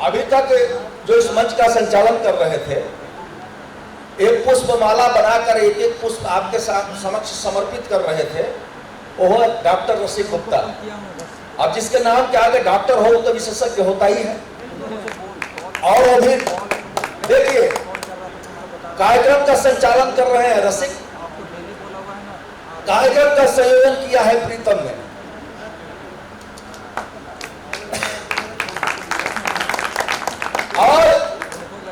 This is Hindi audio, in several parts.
अभी तक जो इस मंच का संचालन कर रहे थे, एक पुष्पमाला बनाकर एक एक पुष्प आपके समक्ष समर्पित कर रहे थे, वो डॉक्टर रसिक गुप्ता। अब जिसके नाम के आगे डॉक्टर हो तो विशेषज्ञ होता ही है। और वो भी देखिए कार्यक्रम का संचालन कर रहे हैं रसिक, कार्यक्रम का संयोजन किया है प्रीतम ने। और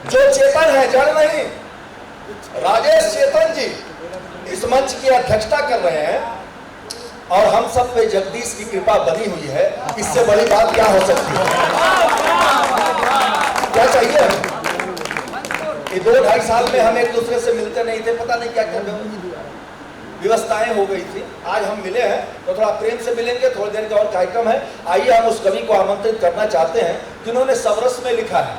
जो चेतन है, जड़ नहीं, राजेश चेतन जी इस मंच की अध्यक्षता कर रहे हैं और हम सब पे जगदीश की कृपा बनी हुई है। इससे बड़ी बात क्या हो सकती है? क्या चाहिए? ये 2-2.5 साल में हम एक दूसरे से मिलते नहीं थे, पता नहीं क्या क्या व्यवस्थाएं हो गई थी। आज हम मिले हैं तो थोड़ा प्रेम से मिलेंगे। थोड़ी देर का और कार्यक्रम है। आइए हम उस कवि को आमंत्रित करना चाहते हैं जिन्होंने सबरस में लिखा है।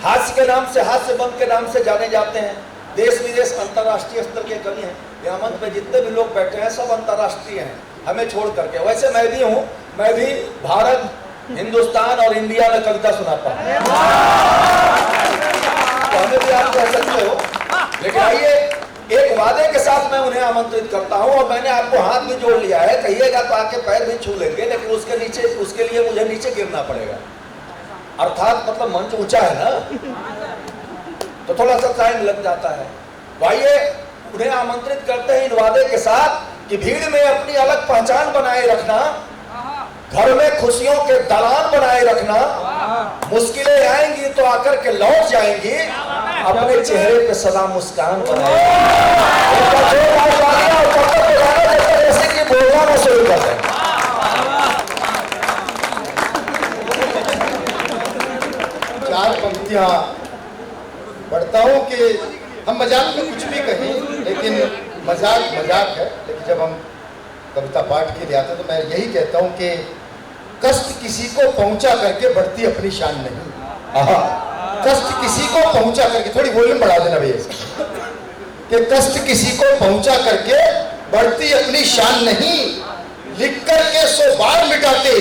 हास्य के नाम से, हास्य बंद के नाम से जाने जाते हैं। देश विदेश अंतर्राष्ट्रीय स्तर के कवि हैं। यहाँ मंच में जितने भी लोग बैठे हैं सब अंतर्राष्ट्रीय हैं, हमें छोड़ करके। वैसे मैं भी हूँ, मैं भी भारत, हिंदुस्तान और इंडिया में कविता सुनाता हूँ, तो हमें भी आप कह सकते हो। लेकिन आइए एक वादे के साथ मैं उन्हें आमंत्रित करता हूं और मैंने आपको हाथ भी जोड़ लिया है। कहिएगा तो आके पैर भी छू लेंगे, लेकिन उसके लिए मुझे नीचे गिरना पड़ेगा। अर्थात मतलब मंच ऊंचा है ना, तो थोड़ा सा टाइम लग जाता है। आइए उन्हें आमंत्रित करते हैं इन वादे के साथ कि भीड़ में अपनी अलग पहचान बनाए रखना, घर में खुशियों के दलान बनाए रखना, मुश्किलें आएंगी तो आकर के लौट जाएंगी, अपने चेहरे पे सदा मुस्कान बनाए। बोलना ना शुरू कर दें। चार पंक्तियां पढ़ता हूं कि हम मजाक में कुछ भी कहें, लेकिन मजाक मजाक है। लेकिन जब हम कविता पाठ के लिए आते तो मैं यही कहता हूं कि कष्ट किसी को पहुंचा करके बढ़ती अपनी शान नहीं। कष्ट किसी को पहुंचा करके, थोड़ी वॉल्यूम बढ़ा देना भैया, कि कष्ट किसी को पहुंचा करके बढ़ती अपनी शान नहीं, लिख करके 100 बार मिटाते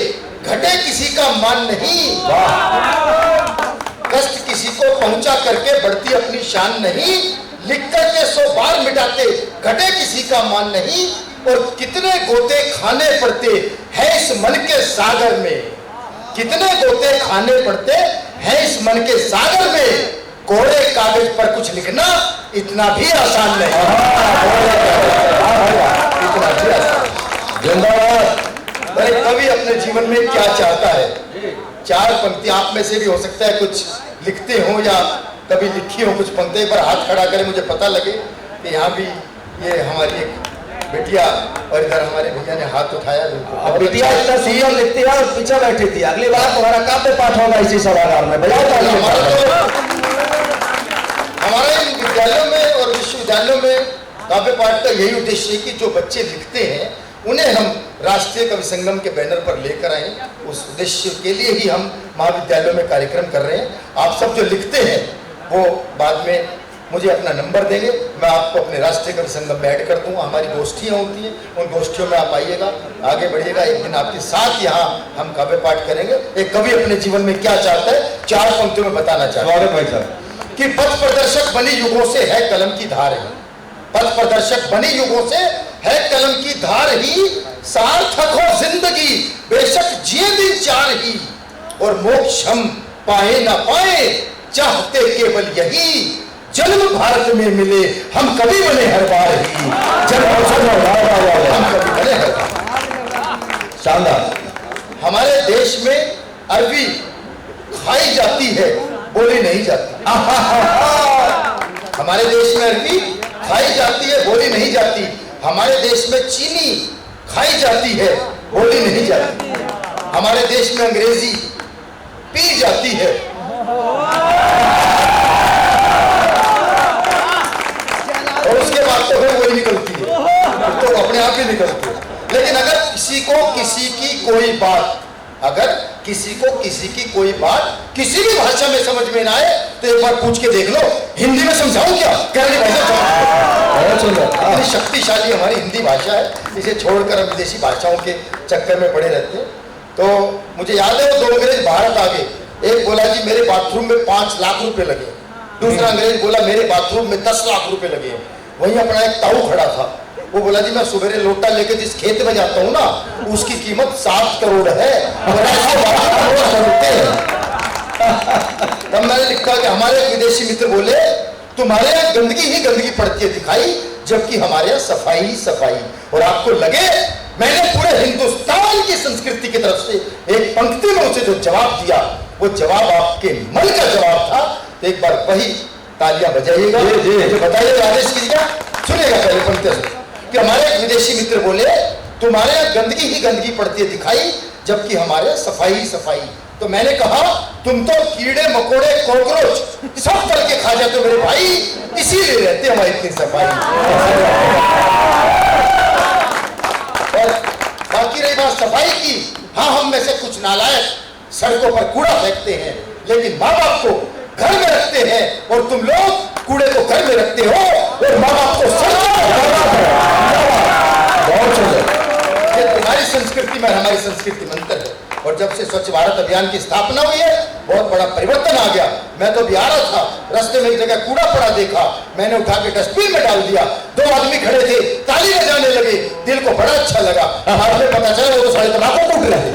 घटे किसी का मान नहीं। कष्ट किसी को पहुंचा करके बढ़ती अपनी शान नहीं, लिख करके 100 बार मिटाते घटे किसी का मान नहीं। और कितने गोते खाने पड़ते हैं इस मन के सागर में, कितने गोते खाने पड़ते हैं इस मन के सागर में। कोरे कागज पर कुछ लिखना इतना भी आसान नहीं, इतना भी आसान। जिंदाबाद। अरे कवि अपने जीवन में क्या चाहता है? चार पंक्ति आप में से भी हो सकता है कुछ लिखते हो या कभी लिखी हो कुछ पंक्ति, पर हाथ खड़ा करें मुझे पता लगे कि यहाँ भी ये हमारी एक बिटिया और इधर हमारे भैया ने हाथ उठाया। अब बिटिया इतना सीरियल लिखती है और पीछे बैठी थी। अगली बार तुम्हारा काव्य पाठ होगा इसी सभागार में। हमारे इन विद्यालयों में और विश्वविद्यालयों में काव्य पाठ का यही उद्देश्य है कि जो बच्चे लिखते हैं उन्हें हम राष्ट्रीय कवि संगम के बैनर पर लेकर आए। उस उद्देश्य के लिए ही हम महाविद्यालयों में कार्यक्रम कर रहे हैं। आप सब जो लिखते हैं वो बाद में मुझे अपना नंबर देंगे, मैं आपको अपने राष्ट्रीय कवि संगम में ऐड कर दूंगा। हमारी गोष्ठियाँ होती हैं, उन गोष्ठियों में आप आइएगा, आगे बढ़िएगा। एक दिन आपके साथ यहाँ हम काव्य पाठ करेंगे। एक कवि अपने जीवन में क्या चाहता है, चार पंक्तियों में बताना चाहता है भाई साहब कि पथ प्रदर्शक बनी युगों से है कलम की धार ही, पथ प्रदर्शक बनी युगों से है कलम की धार ही। सार्थक हो जिंदगी बेशक जिए दिन चार ही, और मोक्ष हम पाए ना पाए चाहते केवल यही। जन्म भारत में मिले हम कभी बने हर बार ही, हम कभी बने हर बार। शानदार। हमारे देश में अरबी खाई जाती है, बोली नहीं जाती। हमारे देश में अरबी खाई जाती है, बोली नहीं जाती। हमारे देश में चीनी खाई जाती है, बोली नहीं जाती। हमारे देश में अंग्रेजी पी जाती है, और उसके बाद तो फिर वही निकलती है, तो अपने आप ही निकलती है। लेकिन अगर किसी को किसी की कोई बात, अगर किसी को किसी की कोई बात किसी भी भाषा में समझ में ना आए तो एक बार पूछ के देख लो, हिंदी में समझाऊं क्या? इतनी शक्तिशाली हमारी हिंदी भाषा है, इसे छोड़कर हम विदेशी भाषाओं के चक्कर में पड़े रहते हैं। तो मुझे याद है 2 अंग्रेज भारत आ गए, एक बोला जी मेरे बाथरूम में 5 लाख रुपए लगे। दूसरा अंग्रेज बोला मेरे बाथरूम में 10 लाख रुपए लगे। वहीं अपना एक ताऊ खड़ा था, वो बोला जी मैं सवेरे लोटा लेके जिस खेत में जाता हूँ ना उसकी कीमत 7 करोड़ है। तब मैंने लिखा कि हमारे विदेशी मित्र बोले तुम्हारे यहाँ गंदगी ही गंदगी पड़ती है दिखाई, जबकि हमारे यहाँ सफाई ही सफाई। और आपको लगे मैंने पूरे हिंदुस्तान की संस्कृति की तरफ से एक पंक्ति में उसे जो जवाब दिया वो जवाब आपके मन का जवाब था। तो एक बार वही तालियां बजाइएगा, बताइएगा, आदेश कीजिएगा, सुनिएगा पहले पंक्ति से कि हमारे एक विदेशी मित्र बोले तुम्हारे यहाँ गंदगी ही गंदगी पड़ती है दिखाई, जबकि हमारे यहाँ सफाई ही सफाई। तो मैंने कहा तुम तो कीड़े मकोड़े कॉकरोच सब तल के खा जाते हो मेरे भाई, इसीलिए रहते हमारी इतनी सफाई। और बाकी रही बात सफाई की, हाँ हम में से कुछ नालायक सड़कों पर कूड़ा फेंकते हैं, लेकिन माँ बाप को घर में रखते हैं और तुम लोग कूड़े को घर में रखते हो और माँ बाप को सड़कों पर। बहुत सुंदर, ये तुम्हारी संस्कृति में हमारी संस्कृति में अंतर है। और जब से स्वच्छ भारत अभियान की स्थापना हुई है बहुत बड़ा परिवर्तन आ गया। मैं तो अभी आ रहा था, रास्ते में एक जगह कूड़ा पड़ा देखा, मैंने उठा के डस्टबिन में डाल दिया। 2 आदमी खड़े थे, ताली बजाने लगे, दिल को बड़ा अच्छा लगा। बाद में पता चला वो तो सारे तंबाकू कूट रहे थे।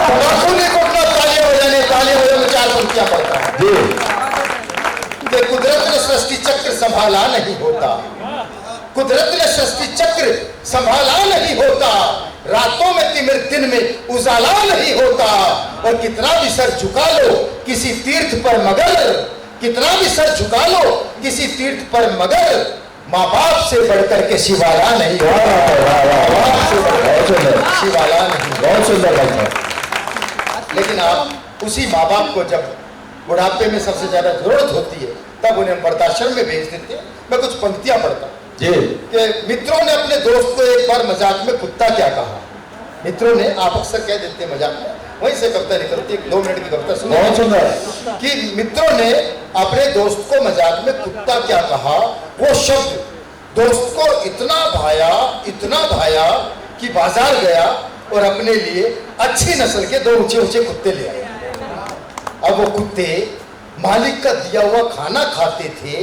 तंबाकू नहीं कूटना, तालियां बजाने 4 पंक्तियां पढ़ता है। कुदरत ने सृष्टि चक्र संभाला नहीं होता, कुदरत ने सृष्टि चक्र संभाला नहीं होता, रातों में तिमिर दिन में उजाला नहीं होता। और कितना भी सर झुका लो किसी तीर्थ पर मगर, कितना भी सर झुका लो किसी तीर्थ पर मगर, माँ बाप से बढ़कर के शिवाला नहीं होता। शिवाला नहीं। बहुत सुंदर लगता है। लेकिन आप उसी माँ बाप को जब बुढ़ापे में सबसे ज्यादा जरूरत होती है तब उन्हें वृद्धाश्रम में भेज देते हैं। मैं कुछ पंक्तियां पढ़ता जी कि मित्रों ने अपने दोस्त को एक बार मजाक में कुत्ता क्या कहा। मित्रों ने, आप अक्सर कह देते हैं मजाक में, वहीं से कविता निकलती है। 2 मिनट की कविता सुनो। बहुत सुंदर कि मित्रों ने अपने दोस्त को मजाक में कुत्ता क्या कहा। वो शब्द दोस्त को इतना भाया कि बाजार गया और अपने लिए अच्छी नस्ल के 2 ऊंचे कुत्ते ले आए। अब वो कुत्ते मालिक का दिया हुआ खाना खाते थे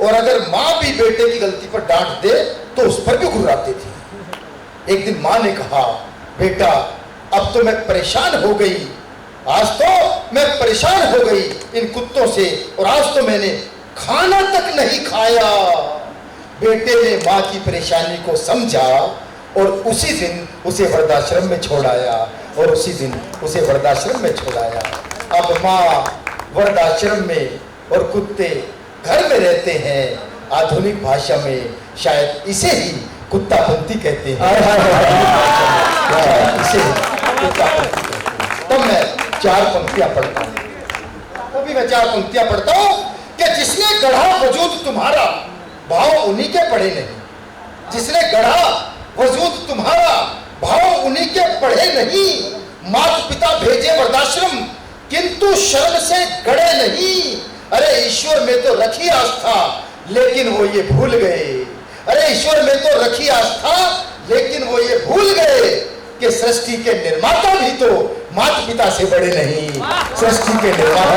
और अगर माँ भी बेटे की गलती पर डांट दे तो उस पर भी घुर्राते थे। एक दिन माँ ने कहा बेटा अब तो मैं परेशान हो गई, आज तो मैं परेशान हो गई इन कुत्तों से, और आज तो मैंने खाना तक नहीं खाया। बेटे ने माँ की परेशानी को समझा और उसी दिन उसे वृद्धाश्रम में छोड़ाया, और उसी दिन उसे वृद्धाश्रम में छोड़ाया। अब माँ वृद्धाश्रम में और कुत्ते घर में रहते हैं। आधुनिक भाषा में शायद इसे ही कुत्तापंथी कहते हैं। इसे कुत्तापंथी कहते हैं। तब मैं 4 पंक्तियां पढ़ता हूँ। अभी मैं 4 पंक्तियां पढ़ता हूँ कि जिसने गढ़ा वजूद तुम्हारा भाव उन्हीं के पढ़े नहीं। जिसने गढ़ा वजूद तुम्हारा भाव उन्हीं के पढ़े नहीं। माता पिता भेजे वृद्धाश्रम किंतु शर्म से गड़े नहीं। अरे ईश्वर में तो रखी आस्था लेकिन वो ये भूल गए। अरे ईश्वर में तो रखी आस्था लेकिन वो ये भूल गए कि सृष्टि के निर्माता भी तो माता पिता से बड़े नहीं। सृष्टि के निर्माता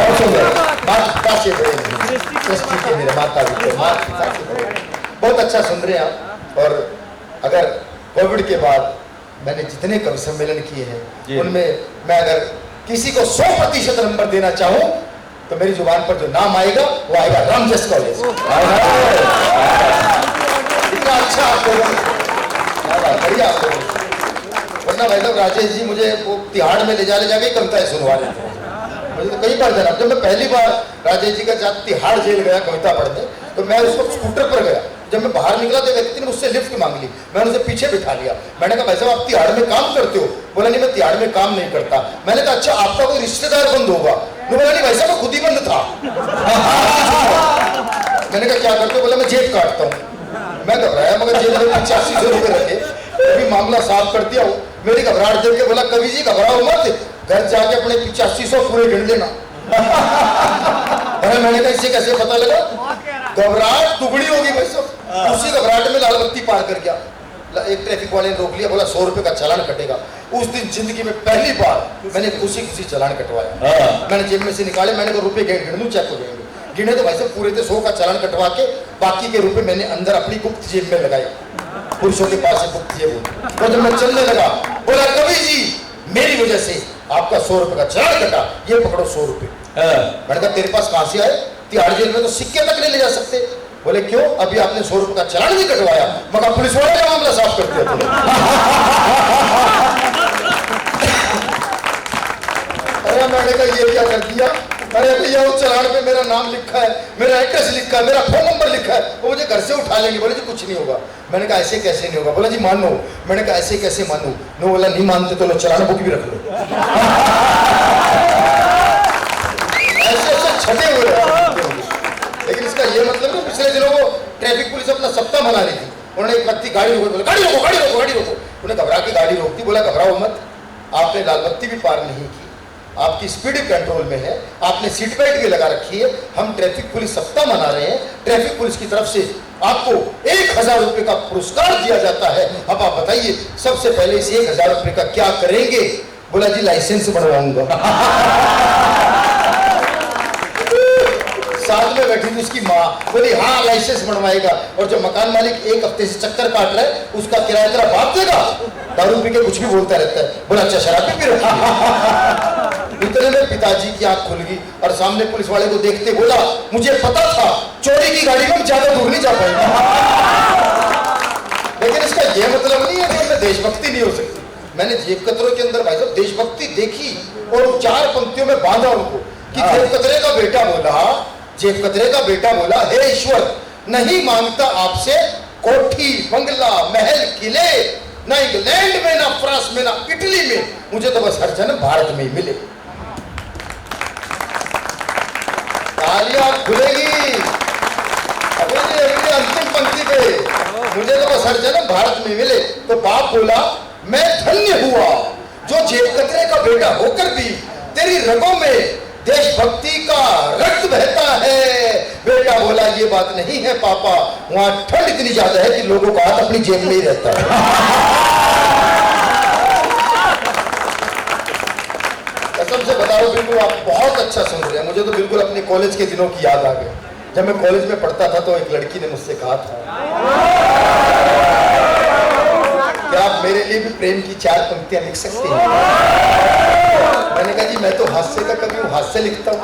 माता पिता से बड़े नहीं, सृष्टि के निर्माता भी तो माता पिता से बड़े नहीं। बहुत अच्छा सुन रहे हैं आप। और अगर कोविड के बाद मैंने जितने कवि सम्मेलन किए हैं उनमें मैं अगर किसी को 100% नंबर देना चाहूं तो मेरी जुबान पर जो नाम आएगा वो आएगा रामजस कॉलेज। इतना अच्छा आपको बढ़िया आपको। वरना भाई साहब राजेश जी मुझे वो तिहाड़ में ले जाके कविताएं सुनवा रहे थे। मुझे तो कई बार जाना, जब मैं पहली बार राजेश जी के साथ तिहाड़ जेल गया कविता पढ़ने तो मैं उस वक्त स्कूटर पर गया। जब मैं बाहर निकला तो व्यक्ति ने मुझसे लिफ्ट मांग ली, मैंने उसे पीछे बिठा लिया। मैंने कहा भाई साहब आप तिहाड़ में काम करते हो? बोला नहीं मैं तिहाड़ में काम नहीं करता। मैंने कहा अच्छा आपका कोई रिश्तेदार बंद होगा? बोला नहीं भाई साहब मैं खुद ही बंद था। मैंने कहा क्या करते हो? बोला मैं जेब काटता हूँ। मैं घबराया मगर जेब में 8500 रुपये रखे, अभी मामला साफ कर दिया। मेरी घबराहट देख के बोला कवि जी घबराओ मत, घर जाके अपने 8500 पूरे गिन लेना। मैंने कहा इससे कैसे पता लगा? घबराहट दुगनी होगी भाई साहब। उसी घबराहट में लाल बत्ती पार कर गया। एक ट्रैफिक वाले ने रोक लिया, बोला 100 रुपए का चालान कटेगा। उस दिन जिंदगी में पहली बार मैंने खुशी चालान कटवाया। मैंने जेब में से निकाले, मैंने कहा रुपए गिन दूं, चेक हो जाएंगे। गिने तो भाई साहब पूरे थे, 100 का चालान कटवा के बाकी के रुपए मैंने अंदर अपनी गुप्त जेब में लगाए। पुरुषों के पास है गुप्त जेब होती। और जब मैं चलने लगा, बोला कवि जी मेरी वजह से आपका 100 रुपए का चालान कटा, ये पकड़ो 100 रुपए। मैंने कहा तेरे पास कहां से आए? तिहाड़ जेल में तो सिक्के तक नहीं ले जा सकते। बोले क्यों? अभी आपने 100 रुपए का चालान नहीं कटवाया। मगर पुलिस वाले का मामला साफ कर दिया। अरे मैंने कहा ये क्या कर दिया? अरे भैया उस चालान पे मेरा नाम लिखा है, मेरा एड्रेस लिखा है, मेरा फोन नंबर लिखा है, वो मुझे घर से उठा लेंगे। बोले जी कुछ नहीं होगा। मैंने कहा ऐसे कैसे नहीं होगा? बोला जी मानो। मैंने कहा ऐसे कैसे मानूं? नो बोला नहीं मानते तो लो चालान बुक भी रख लो। ऐसे ऐसे छटे हुए हैं। लेकिन इसका ये मतलब नहीं, पिछले दिनों को ट्रैफिक पुलिस अपना सप्ताह मना रही थी। उन्होंने एक व्यक्ति गाड़ी रोको, बोले गाड़ी रोको गाड़ी रोको गाड़ी रोको। उन्हें घबरा के गाड़ी रोकती, बोला घबराओ मत, आपने लाल बत्ती भी पार नहीं की, आपकी स्पीड कंट्रोल में है, आपने सीट बेल्ट भी लगा रखी है, हम ट्रैफिक पुलिस सप्ताह मना रहे हैं, ट्रैफिक पुलिस की तरफ से आपको 1000 रुपए का पुरस्कार दिया जाता है। अब आप बताइए सबसे पहले इस 1000 रुपए का क्या करेंगे? बोला जी लाइसेंस बनवाऊंगा। साथ में बैठी थी उसकी माँ, बोली हाँ लाइसेंस बनवाएगा। और जो मकान मालिक 1 हफ्ते से चक्कर काट रहा है, उसका किराया तेरा बाप देगा। दारू पी के कुछ भी बोलता रहता है। बोला अच्छा शराब भी पी रहा। इतने में पिताजी की आंख खुल गई और सामने पुलिस वाले को देखते बोला मुझे पता था चोरी की गाड़ी में ज्यादा दूर नहीं जा पाएगा। लेकिन इसका यह मतलब नहीं है कि उनमें देशभक्ति नहीं हो सकती। मैंने जेब कतरों के अंदर भाई साहब देशभक्ति देखी और 4 पंक्तियों में बांधा उनको कि जेब कतरे का बेटा बोला, जेब कतरे का बेटा बोला हे ईश्वर नहीं मांगता आपसे कोठी बंगला महल किले, ना इंग्लैंड में ना फ्रांस में ना इटली में, मुझे तो बस हर जन्म भारत में ही मिले। तालियां खुलेगी अभी अंतिम पंक्ति पे, मुझे तो बस हर जन्म भारत में मिले। तो बाप बोला मैं धन्य हुआ जो जेब कतरे का बेटा होकर भी तेरी रगों में देशभक्ति का रक्त बहता है। बेटा बोला ये बात नहीं है पापा, वहां ठंड इतनी ज्यादा है कि लोगों का हाथ अपनी जेब में ही रहता है। कसम से बता रहा हूं, बिल्कुल आप बहुत अच्छा सुन रहे हैं। मुझे तो बिल्कुल अपने कॉलेज के दिनों की याद आ गई। जब मैं कॉलेज में पढ़ता था तो एक लड़की ने मुझसे कहा था क्या आप मेरे लिए भी प्रेम की 4 पंक्तियां लिख सकते हैं? मैंने कहा जी मैं तो हास्य का कभी हूँ, हास्य लिखता हूँ।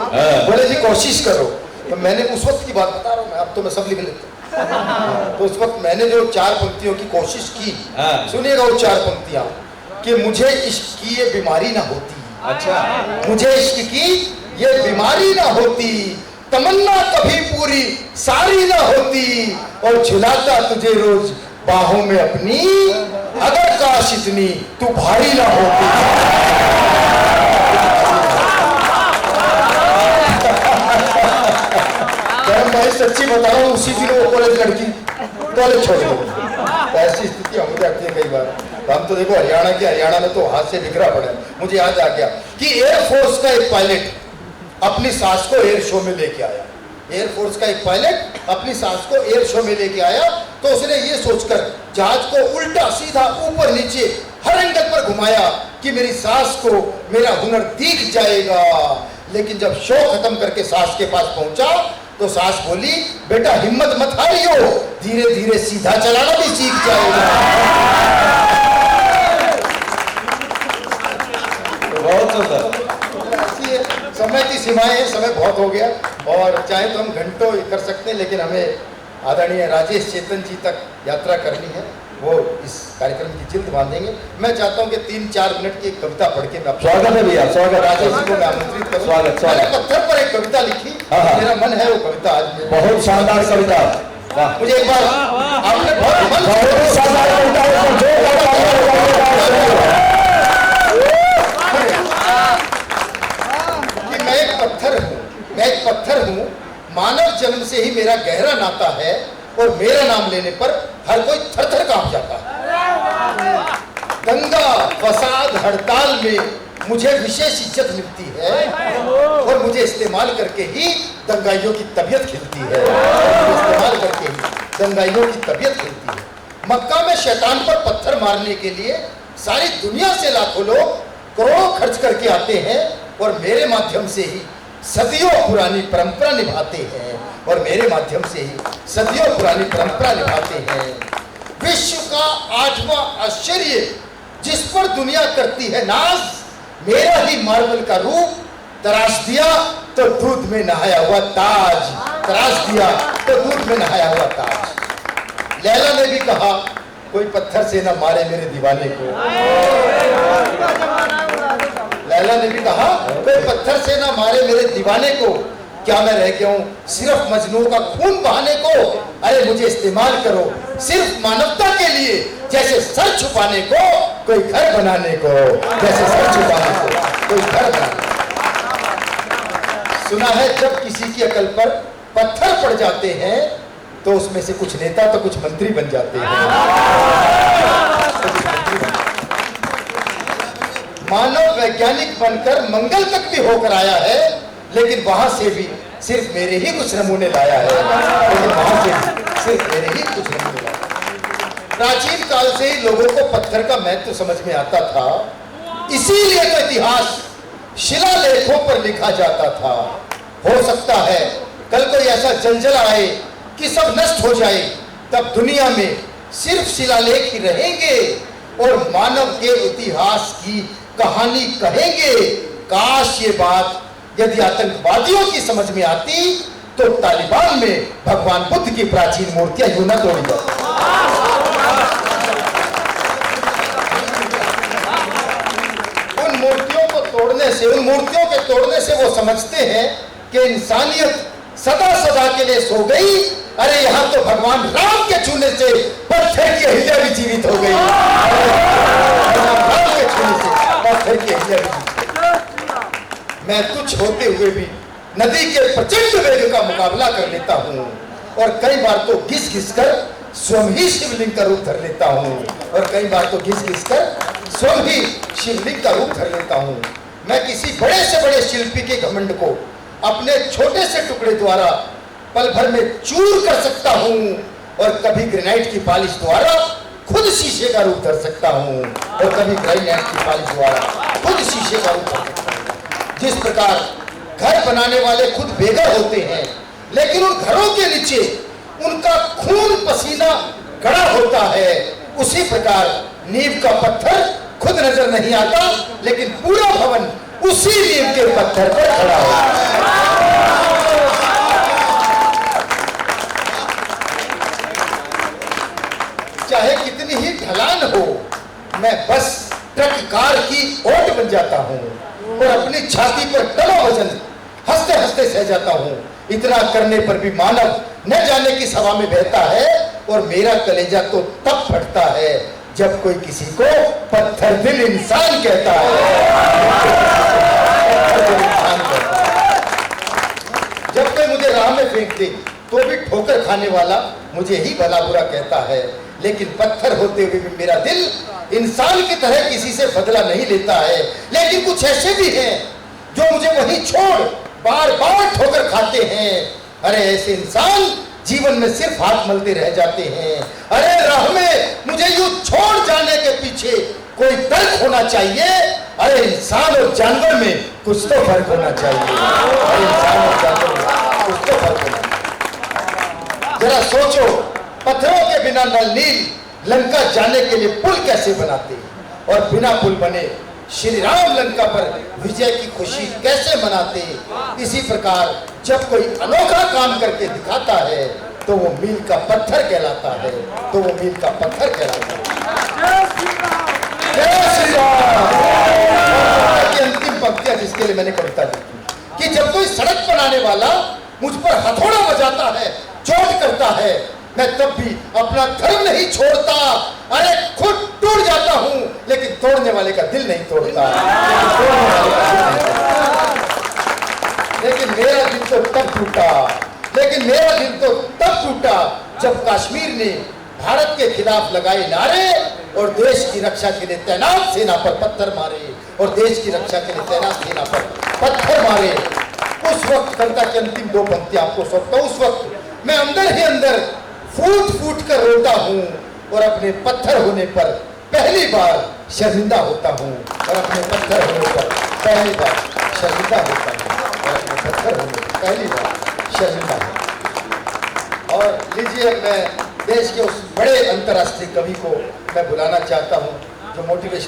बोले जी कोशिश करो। तो मैंने उस वक्त की बात बता रहा हूँ मैं, अब तो मैं सब लिख लेता हूँ। तो उस वक्त मैंने जो 4 पंक्तियों की कोशिश की, सुनिएगा वो 4 पंक्तियां कि मुझे इश्क की ये बीमारी ना होती, अच्छा मुझे इश्क की ये बीमारी ना होती, तमन्ना कभी पूरी सारी ना होती, और झुलाता तुझे रोज बाहों में अपनी, अगर काश इतनी तू भारी ना होती। मैं सच्ची बता रहा हूँ, उसी दिन वो कॉलेज लड़की कॉलेज छोड़ गई। ऐसी स्थिति हो जाती है कई बार। हम तो देखो हरियाणा में तो हाथ से बिखरा पड़ा है। मुझे याद आ गया कि एयरफोर्स का एक पायलट अपनी सास को एयर शो में लेके आया। एयरफोर्स का एक पायलट अपनी सास को एयर शो में लेके आया तो उसने ये सोचकर जहाज को उल्टा सीधा ऊपर नीचे हर एंगल पर घुमाया कि मेरी सास को मेरा हुनर दिख जाएगा। लेकिन जब शो खत्म करके सास के पास पहुंचा तो सास बोली बेटा हिम्मत मत हारियो, धीरे धीरे सीधा चलाना भी सीख जाएगा। बहुत सुंदर। समय की सीमाएं हैं, समय बहुत हो गया और चाहे तो हम घंटों कर सकते हैं, लेकिन हमें आदरणीय राजेश चेतन जी तक यात्रा करनी है। वो इस कार्यक्रम की जिल्द बांधेंगे। मैं चाहता हूं कि 3-4 मिनट की एक कविता पढ़ के मैं स्वागत है भैया, स्वागत। राजेश जी को मैं आमंत्रित करूं। स्वागत। मैंने पत्थर पर एक कविता लिखी, मेरा मन है वो कविता आज बहुत शानदार कविता। मुझे एक बार आपने बहुत शानदार कि मैं एक पत्थर हूँ, मानव जन्म से ही मेरा गहरा नाता है और मेरा नाम लेने पर हर कोई थर-थर कांप जाता है। दंगा फसाद हड़ताल में मुझे विशेष इज्जत मिलती है और मुझे इस्तेमाल करके ही दंगाइयों की तबीयत खिलती है। इस्तेमाल करके ही दंगाइयों की तबीयत खिलती है। मक्का में शैतान पर पत्थर मारने के लिए सारी दुनिया से लाखों लोग करोड़ों खर्च करके आते हैं और मेरे माध्यम से ही सदियों पुरानी परंपरा निभाते हैं, और मेरे माध्यम से ही सदियों पुरानी परंपरा निभाते हैं। विश्व का 8वां आश्चर्य जिस पर दुनिया करती है नाज, मेरा ही मार्बल का रूप तराश दिया तो दूध में नहाया हुआ ताज, तराश दिया तो दूध में नहाया हुआ ताज। लैला ने भी कहा कोई पत्थर से ना मारे मेरे दीवाने को, लैला ने भी कहा कोई पत्थर से ना मारे मेरे दीवाने को, क्या मैं रह गया हूं सिर्फ मजनू का खून बहाने को। अरे मुझे इस्तेमाल करो सिर्फ मानवता के लिए, जैसे सर छुपाने को कोई घर बनाने को, जैसे सर छुपाने को कोई घर बनाने। सुना है जब किसी की अकल पर पत्थर पड़ जाते हैं तो उसमें से कुछ नेता तो कुछ मंत्री बन जाते हैं। मानव वैज्ञानिक बनकर मंगल तक भी होकर आया है, लेकिन वहां से भी सिर्फ मेरे ही कुछ नमूने लाया है, लेकिन वहां से भी सिर्फ मेरे ही कुछ नमूने लाया। प्राचीन काल से ही लोगों को पत्थर का महत्व समझ में आता था, इसीलिए तो इतिहास शिलालेखों पर लिखा जाता था। हो सकता है कल कोई ऐसा जंजल आए कि सब नष्ट हो जाए, तब दुनिया में सिर्फ शिलालेख ही रहेंगे और मानव के इतिहास की कहानी कहेंगे। काश ये बात यदि आतंकवादियों की समझ में आती तो तालिबान में भगवान बुद्ध की प्राचीन मूर्तियां यूं न तोड़ी जाती। उन मूर्तियों को तोड़ने से, उन मूर्तियों के तोड़ने से वो समझते हैं कि इंसानियत सदा सदा के लिए सो गई। अरे यहाँ तो भगवान राम के छूने से पत्थर की अहिल्या भी जीवित हो गई, राम के छूने से पत्थर की अहिल्या भी जीवित। मैं तुच्छ होते हुए भी नदी के प्रचंड वेग का मुकाबला कर लेता हूँ, और कई बार तो घिस घिस कर स्वयं ही शिवलिंग का रूप धर लेता हूँ, और कई बार तो घिस घिस कर स्वयं ही शिवलिंग का रूप धर लेता हूँ। मैं किसी बड़े से बड़े शिल्पी के घमंड को अपने छोटे से टुकड़े द्वारा पल भर में चूर कर सकता हूँ, और कभी ग्रेनाइट की पॉलिश द्वारा खुद शीशे का रूप धर सकता हूँ, और कभी ग्रेनाइट की पॉलिश द्वारा खुद शीशे का रूप धर सकता हूँ। जिस प्रकार घर बनाने वाले खुद बेघर होते हैं, लेकिन उन घरों के नीचे उनका खून पसीना गड़ा होता है, उसी प्रकार नींव का पत्थर खुद नजर नहीं आता, लेकिन पूरा भवन उसी नींव के पत्थर पर खड़ा है। चाहे कितनी ही ढलान हो, मैं बस ट्रक कार की ओट बन जाता हूँ और अपनी छाती पर टनो वजन हंसते हंसते सह जाता हूँ। इतना करने पर भी मानव न जाने किस हवा में बहता है, और मेरा कलेजा तो तब फटता है जब कोई किसी को पत्थर दिल इंसान कहता है। जब कोई मुझे राह में फेंक दे तो भी ठोकर खाने वाला मुझे ही भला बुरा कहता है, लेकिन पत्थर होते हुए भी मेरा दिल इंसान की तरह किसी से बदला नहीं लेता है। लेकिन कुछ ऐसे भी हैं जो मुझे वहीं छोड़ बार बार ठोकर खाते हैं। अरे ऐसे इंसान जीवन में सिर्फ हाथ मलते रह जाते हैं। अरे राह में मुझे यूं छोड़ जाने के पीछे कोई तर्क होना चाहिए। अरे इंसान और जानवर में कुछ तो फर्क होना चाहिए। अरे इंसान और जानवर में कुछ तो फर्क होना चाहिए। जरा सोचो, पत्थरों के बिना नल नील लंका जाने के लिए पुल कैसे बनाते, और बिना पुल बने श्री राम लंका पर विजय की खुशी कैसे मनाते। इसी प्रकार जब कोई अनोखा काम करके दिखाता है तो वो मील का पत्थर कहलाता है, तो वो मील का पत्थर कहलाता है। जय श्री राम। की अंतिम पंक्तियां जिसके लिए मैंने कविता लिखी कि जब कोई सड़क बनाने वाला मुझ पर हथौड़ा बजाता है, चोट करता है, मैं तब भी अपना धर्म नहीं छोड़ता। अरे खुद टूट जाता हूं, लेकिन तोड़ने वाले का दिल नहीं तोड़ता। लेकिन मेरा दिल तो तब टूटा, लेकिन मेरा दिल तो तब टूटा जब कश्मीर ने भारत के खिलाफ लगाए नारे और देश की रक्षा के लिए तैनात सेना पर पत्थर मारे, और देश की रक्षा के लिए तैनात सेना पर पत्थर मारे। उस वक्त कविता की अंतिम दो पंक्तियां आपको सौंपता हूं। उस वक्त मैं अंदर ही अंदर फूट फूट कर रोता हूं, और अपने पत्थर होने पर पहली बार शर्मिंदा होता हूँ, और अपने पत्थर होने पर पहली बार शर्मिंदा होता हूँ, और अपने पत्थर होने पर पहली बार शर्मिंदा होता हूँ। और लीजिए, मैं देश के उस बड़े अंतर्राष्ट्रीय कवि को मैं बुलाना चाहता हूँ जो मोटिवेशन